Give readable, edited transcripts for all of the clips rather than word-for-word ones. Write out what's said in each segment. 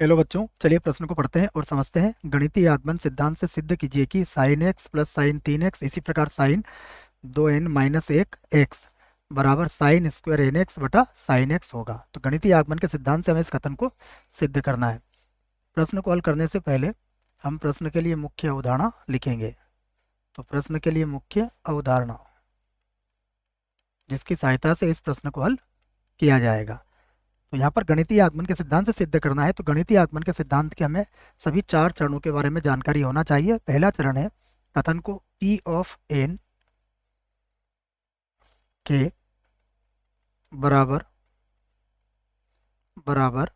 Hello बच्चों, चलिए प्रश्न को पढ़ते हैं और समझते हैं। गणितीय आगमन सिद्धांत से सिद्ध कीजिए कि sign x plus sine 3x इसी प्रकार साइन 2n-1 x बराबर साइन स्क्वायर एन एक्स बटा साइन एक्स होगा। तो गणितीय आगमन के सिद्धांत से हमें इस कथन को सिद्ध करना है। प्रश्न को हल करने से पहले हम प्रश्न के लिए मुख्य अवधारणा लिखेंगे। तो प्रश्न के लिए मुख्य अवधारणा जिसकी सहायता से इस प्रश्न को हल किया जाएगा। तो यहाँ पर गणितीय आगमन के सिद्धांत से सिद्ध करना है। तो गणितीय आगमन के सिद्धांत के हमें सभी 4 चरणों के बारे में जानकारी होना चाहिए। पहला चरण है कथन को P ऑफ n के बराबर बराबर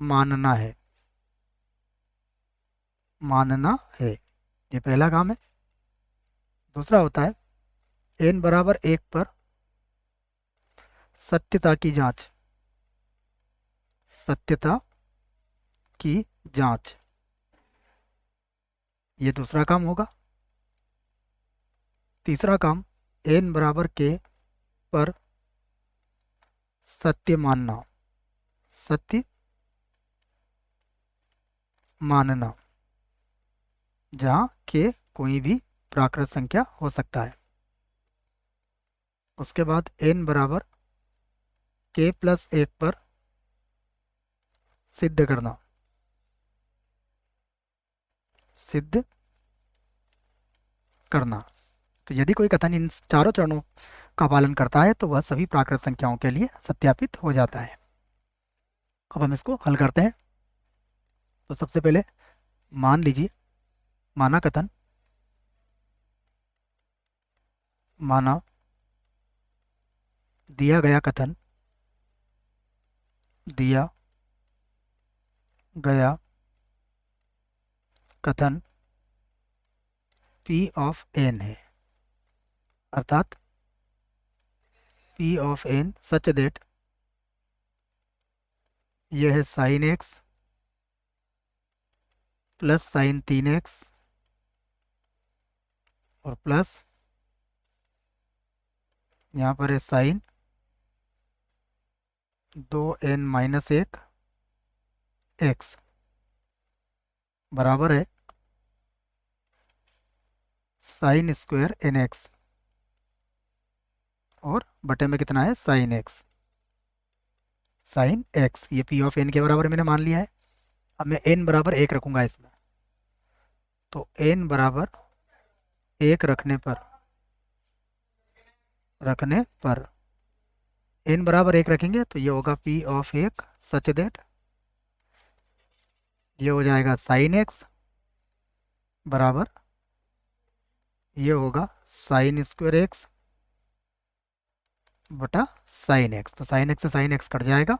मानना है। मानना है, ये पहला काम है। दूसरा होता है n बराबर 1 पर सत्यता की जांच। सत्यता की जांच, ये दूसरा काम होगा। तीसरा काम n बराबर k पर सत्य मानना। सत्य मानना, जहाँ k कोई भी प्राकृत संख्या हो सकता है। उसके बाद n बराबर k प्लस 1 पर सिद्ध करना। सिद्ध करना, तो यदि कोई कथन इन चारों चरणों का पालन करता है तो वह सभी प्राकृत संख्याओं के लिए सत्यापित हो जाता है। अब हम इसको हल करते हैं। तो सबसे पहले मान लीजिए, माना कथन, माना दिया गया कथन, दिया गया कथन P ऑफ n है। अर्थात P of n such that यह है sign x plus sine 3x और प्लस यहाँ पर है साइन 2n-1 x बराबर है साइन स्क्वायर एन एक्स और बटे में कितना है साइन एक्स। साइन एक्स ये P ऑफ n के बराबर मैंने मान लिया है। अब मैं n बराबर 1 रखूंगा इसमें। तो n बराबर 1 रखने पर n बराबर 1 रखेंगे तो ये होगा P ऑफ 1 सच दैट ये हो जाएगा साइन एक्स बराबर ये होगा साइन स्क्वायर एक्स बटा साइन एक्स। तो साइन एक्स से साइन एक्स कट जाएगा,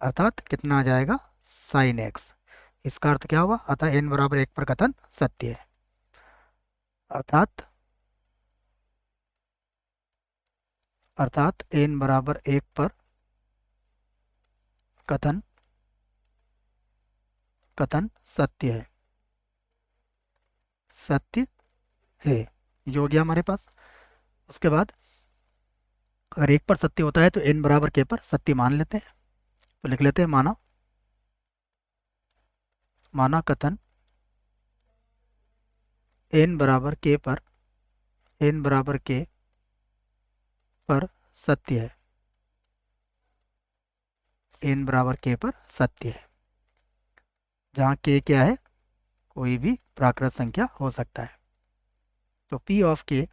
अर्थात कितना आ जाएगा साइन एक्स। इसका अर्थ क्या हुआ? अतः n बराबर 1 पर कथन सत्य है। अर्थात अर्थात n बराबर 1 पर कथन कथन सत्य है। सत्य है, ये हो गया हमारे पास। उसके बाद अगर 1 पर सत्य होता है तो n बराबर k पर सत्य मान लेते हैं। तो लिख लेते हैं माना माना कथन n बराबर k पर सत्य है। n बराबर k पर सत्य है, जहाँ k क्या है? कोई भी प्राकृत संख्या हो सकता है। तो P of k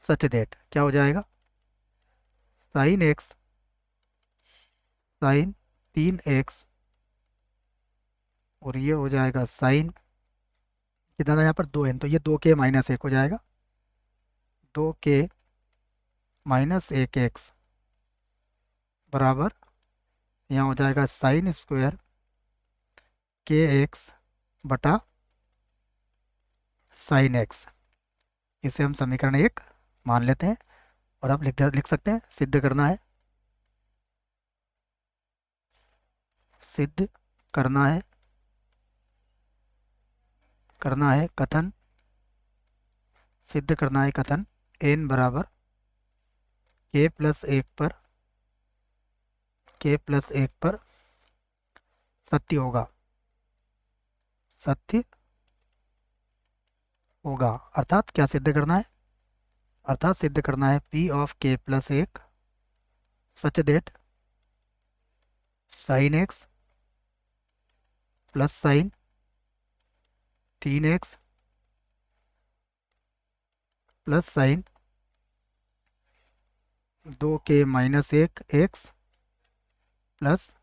such that क्या हो जाएगा? साइन x साइन 3x और ये हो जाएगा साइन कितना था यहाँ पर 2n, तो ये 2k-1 हो जाएगा। 2k-1x बराबर यहाँ हो जाएगा साइन स्क्वायर kx बटा साइन एक्स। इसे हम समीकरण 1 मान लेते हैं और अब लिख सकते हैं सिद्ध करना है। सिद्ध करना है कथन सिद्ध करना है कथन n बराबर k प्लस 1 पर सत्य होगा, सत्य होगा। अर्थात क्या सिद्ध करना है? अर्थात सिद्ध करना है P of K plus 1 such that sine x plus sine 3x plus sine 2k minus 1x plus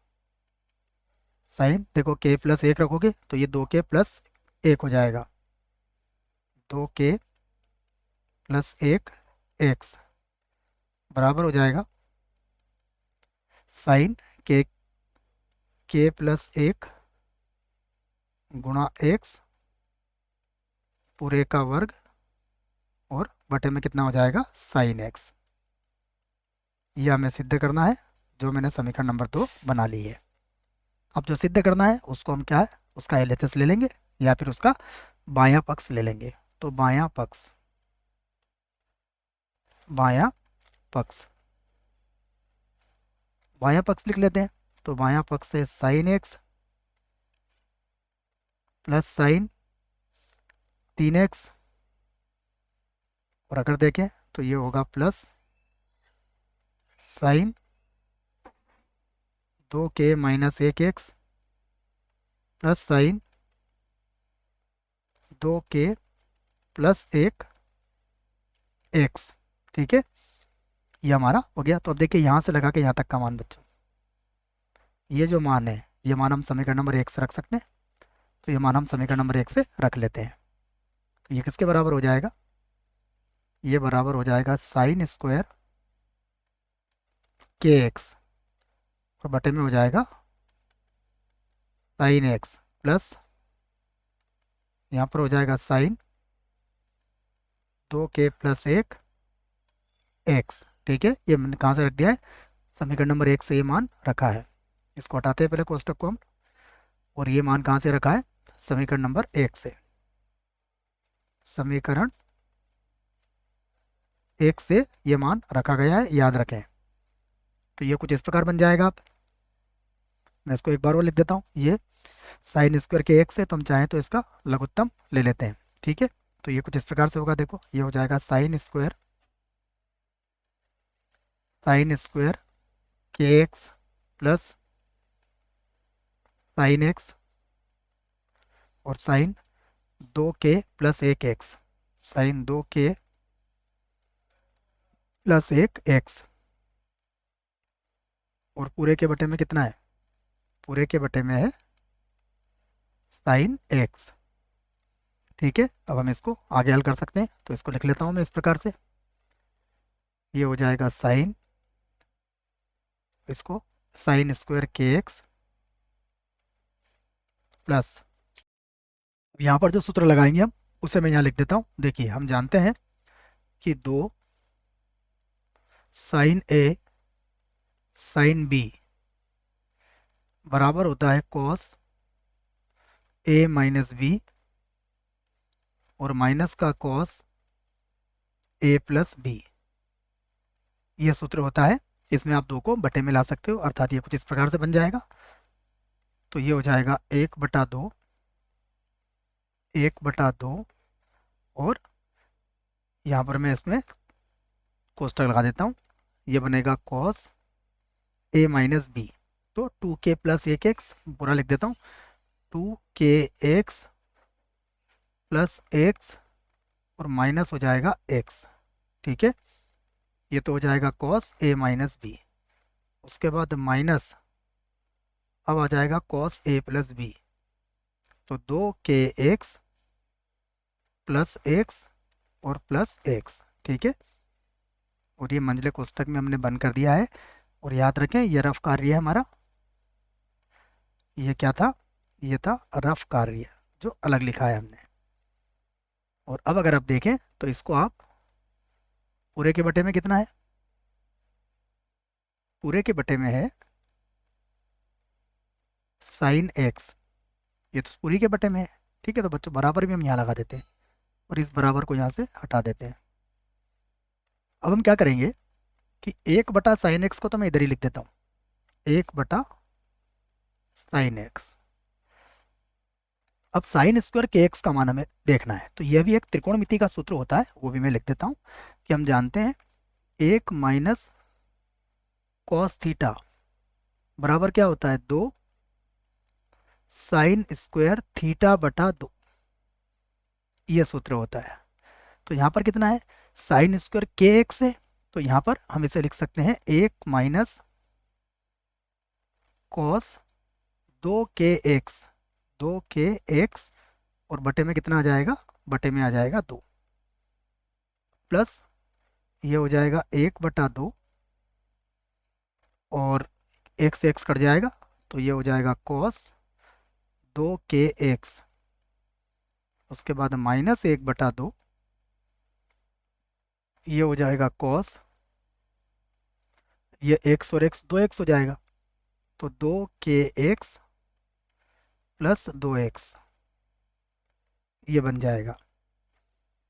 sine, देखो k प्लस 1 रखोगे तो ये 2k प्लस 1 हो जाएगा, 2k प्लस 1x बराबर हो जाएगा साइन k प्लस 1 गुणा x पूरे का वर्ग और बटे में कितना हो जाएगा साइन x। यह हमें सिद्ध करना है, जो मैंने समीकरण नंबर 2 बना ली है। अब जो सिद्ध करना है उसको हम क्या है, उसका LHS ले लेंगे या फिर उसका बायां पक्ष ले लेंगे। तो बायां पक्ष, बायां पक्ष, बायां पक्ष लिख लेते हैं। तो बायां पक्ष से sign x plus sine 3x, और अगर देखें तो ये होगा plus sine 2k minus 1x plus sine 2k plus 1x। ठीक है, ये हमारा हो गया। तो अब देखिए यहाँ से लगा के यहाँ तक का मान बच्चों, ये जो मान है ये मान हम समीकरण नंबर 1 से रख सकते हैं। तो ये मान हम समीकरण नंबर 1 से रख लेते हैं। तो ये किसके बराबर हो जाएगा? ये बराबर हो जाएगा साइन स्क्वायर kx और बटे में हो जाएगा साइन x प्लस यहाँ पर हो जाएगा साइन 2k प्लस 1x। ठीक है, ये मैंने कहाँ से रख दिया है? समीकरण नंबर 1 से ये मान रखा है। इसको हटाते हैं पहले कोष्टक को हम, और ये मान कहाँ से रखा है? समीकरण नंबर 1 से। समीकरण 1 से ये मान रखा गया है, याद रखें। तो ये कुछ इस प्रकार बन जाएगा। आप, मैं इसको एक बार और लिख देता हूँ। ये साइन स्क्वायर के 1 से तो हम चाहें तो इसका लघुत्तम ले लेते हैं। ठीक है, तो ये कुछ इस प्रकार से होगा। देखो ये हो जाएगा साइन स्क्वायर के एक्स प्लस साइन एक्स और sine 2k plus 1x, sine 2k plus 1x, और पूरे के बटे में कितना है? पूरे के बटे में है साइन x। ठीक है, अब हम इसको आगे हल कर सकते हैं। तो इसको लिख लेता हूँ मैं इस प्रकार से। ये हो जाएगा साइन, इसको साइन स्क्वायर के एक्स प्लस, यहाँ पर जो सूत्र लगाएंगे हम उसे मैं यहाँ लिख देता हूँ। देखिए हम जानते हैं कि 2 साइन ए साइन बी बराबर होता है कॉस ए माइनस बी और माइनस का कॉस ए प्लस बी। यह सूत्र होता है। इसमें आप 2 को बटे में ला सकते हो, अर्थात ये कुछ इस प्रकार से बन जाएगा। तो ये हो जाएगा 1/2, 1/2, और यहाँ पर मैं इसमें कोष्टक लगा देता हूँ। ये बनेगा कॉस ए माइनस बी। तो 2k प्लस 1x पूरा लिख देता हूँ, 2kx प्लस x और माइनस हो जाएगा x। ठीक है, ये तो हो जाएगा कॉस ए माइनस बी। उसके बाद माइनस, अब आ जाएगा कॉस ए प्लस बी। तो 2kx प्लस x और प्लस x। ठीक है, और ये मंझले कोष्टक में हमने बंद कर दिया है। और याद रखें ये रफ कार्य है हमारा। ये क्या था? ये था रफ कार्य जो अलग लिखा है हमने। और अब अगर आप देखें तो इसको आप पूरे के बटे में कितना है? पूरे के बटे में है साइन एक्स। ये तो पूरी के बटे में है। ठीक है, तो बच्चों बराबर भी हम यहाँ लगा देते हैं और इस बराबर को यहाँ से हटा देते हैं। अब हम क्या करेंगे कि 1/sin x को तो मैं इधर ही लिख देता हूँ, 1/sin x। अब साइन स्क्वायर के एक्स का मान हमें देखना है, तो यह भी एक त्रिकोणमिति का सूत्र होता है, वो भी मैं लिख देता हूँ कि हम जानते हैं 1 - cos थीटा बराबर क्या होता है, 2 sin स्क्वायर थीटा/2, ये सूत्र होता है। तो यहाँ पर कितना है, साइन स्क्वायर के एक्स है, तो यहाँ पर हम इसे लिख सकते हैं 1 - cos 2 k x, 2 k x, और बटे में कितना आ जाएगा, बटे में आ जाएगा 2, प्लस ये हो जाएगा 1/2, और x से x कट जाएगा, तो ये हो जाएगा cos 2 k x, उसके बाद -1/2, ये हो जाएगा cos, ये x और x 2x हो जाएगा, तो 2 k x प्लस 2x, ये बन जाएगा।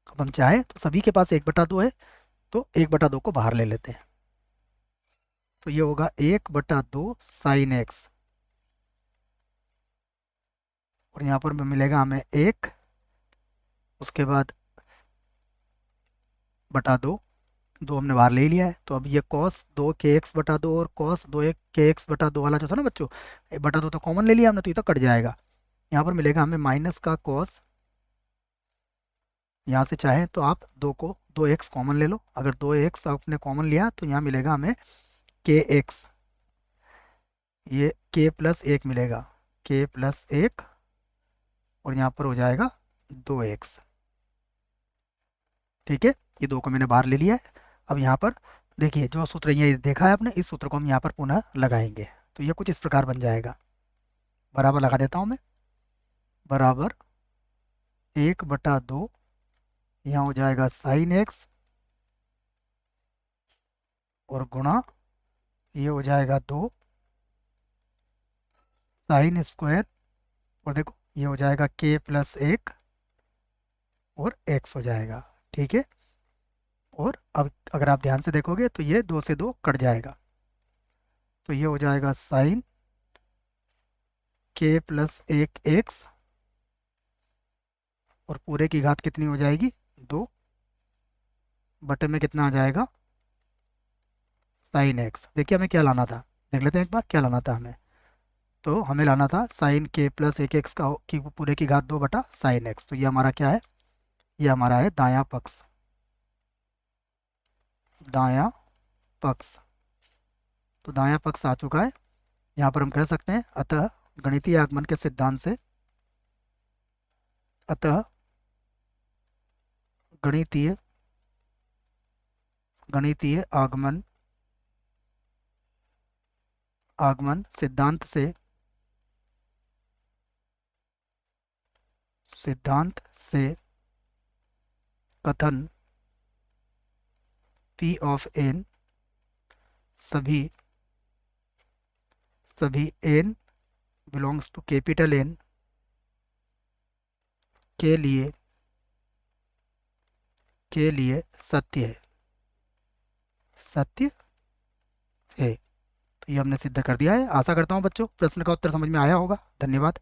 अब हम चाहें तो सभी के पास 1/2 है, तो 1/2 को बाहर ले लेते हैं, तो ये होगा 1/2 साइन एक्स, और यहाँ पर मिलेगा हमें 1, उसके बाद /2, 2 हमने बाहर ले ही लिया है, तो अब ये cos 2 k x/2 और cos 2 k x/2 वाला जो था ना बच्चों, /2 तो कॉमन ले लिया हमने, तो ये तो कट जाएगा। यहाँ पर मिलेगा हमें माइनस का cos, यहाँ से चाहे तो आप 2x कॉमन ले लो, अगर 2x आपने कॉमन लिया तो यहाँ मिलेगा हमें kx, ये k+1 मिलेगा, k+1, और यहाँ पर हो जाएगा 2x। ठीक है, ये 2 को मैंने बाहर ले लिया है। अब यहाँ पर देखिए, जो सूत्र ये देखा है आपने, इस सूत्र को हम यहाँ पर पुनः लगाएंगे, तो ये कुछ इस प्रकार बन जाएगा, बराबर लगा देता हूँ मैं, बराबर 1/2, यहाँ हो जाएगा साइन एक्स, और गुणा ये हो जाएगा 2 साइन स्क्वायर, और देखो ये हो जाएगा k+1 और x हो जाएगा। ठीक है, और अब अगर आप ध्यान से देखोगे तो ये 2 से 2 कट जाएगा, तो ये हो जाएगा साइन k+1x, और पूरे की घात कितनी हो जाएगी, 2, बटे में कितना आ जाएगा, साइन एक्स। देखिए हमें क्या लाना था, देख लेते हैं एक बार क्या लाना था हमें, तो हमें लाना था साइन k+1x का की पूरे की घात 2/sin x, तो ये हमारा क्या है, ये हमारा है दायां पक्ष, दायां पक्ष, तो दायां पक्ष आ चुका है। यहाँ पर हम कह सकते हैं अतः गणितीय आगमन के सिद्धांत से, अतः गणितीय गणितीय आगमन आगमन सिद्धांत से कथन P ऑफ n सभी n belongs to capital N के लिए सत्य है, सत्य है। तो ये हमने सिद्ध कर दिया है। आशा करता हूँ बच्चों प्रश्न का उत्तर समझ में आया होगा। धन्यवाद।